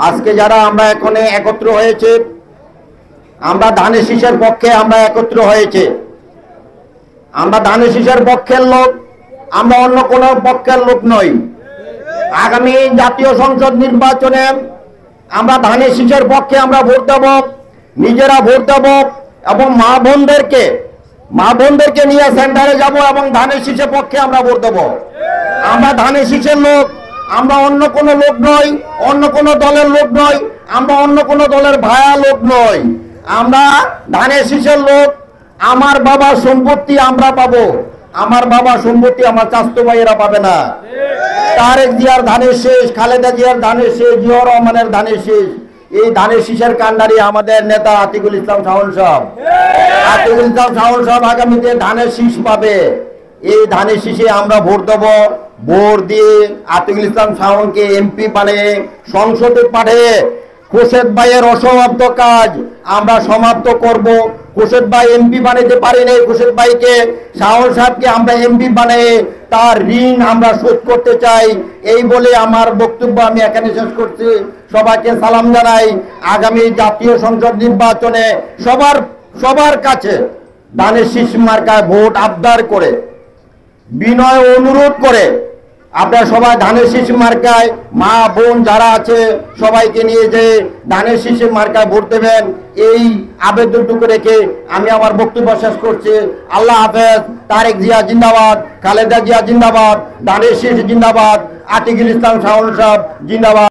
আজকে যারা আমরা এখানে একত্র হয়েছে, আমরা ধানের শীষের পক্ষে আমরা একত্র হয়েছে। আমরা ধানের শীষের পক্ষের লোক, আমরা অন্য কোনো পক্ষের লোক নই। আগামী জাতীয় সংসদ নির্বাচনে আমরা ধানের শীষের পক্ষে আমরা ভোট দেব, নিজেরা ভোট দেব এবং মা বোনদেরকে নিয়ে সেন্টারে যাব এবং ধানের শীষের পক্ষে আমরা ভোট দেব। আমরা ধানের শীষের লোক, আমরা অন্য কোনো লোক নই, অন্য কোনো দলের লোক নই, আমরা অন্য কোনো দলের ভায়া লোক নই। আমরা ধানের শীষের লোক। আমার বাবার সম্পত্তি আমরা পাবো, আমার বাবার সম্পত্তি আমার চাচাতো ভাইয়েরা পাবে না। তারেক জিয়ার ধানের শেষ, খালেদা জিয়ার ধানের শেষ, জিয়াউর রহমানের ধানের শেষ। এই ধানের শীষের কান্ডারি আমাদের নেতা আতিকুল ইসলাম শাওন সাহেব। আতিকুল ইসলাম শাওন সাহেব আগামীতে ধানের শীষ পাবে। এই ধানের শীষে আমরা ভোট দেব। ভোট দিয়ে আতিকুল ইসলাম শাওনকে এমপি বানিয়ে সংসদে পাঠিয়ে খোরশেদ ভাইয়ের অসমাপ্ত কাজ আমরা সমাপ্ত করব। খোরশেদ ভাই এমপি বানাইতে পারিনি, খোরশেদ ভাইকে, শাওন সাহেবকে আমরা এমপি বানিয়ে তার ঋণ আমরা শোধ করতে চাই। এই বলে আমার বক্তব্য আমি এখানে শেষ করছি। সবাইকে সালাম জানাই। আগামী জাতীয় সংসদ নির্বাচনে সবার কাছে ধানের শীষ মার্কায় ভোট আবদার করে, বিনয় অনুরোধ করে আপনারা সবাই ধানের শীষ মার্কায় মা বোন যারা আছে সবাইকে নিয়ে যে ধানের শীষ মার্কায় ভোট দেবেন, এই আবেদনটুকু রেখে আমি আমার বক্তব্য শেষ করছি। আল্লাহ হাফেজ। তারেক জিয়া জিন্দাবাদ, খালেদা জিয়া জিন্দাবাদ, ধানের শীষ জিন্দাবাদ, আতিকুল ইসলাম শাওন সাহেব জিন্দাবাদ।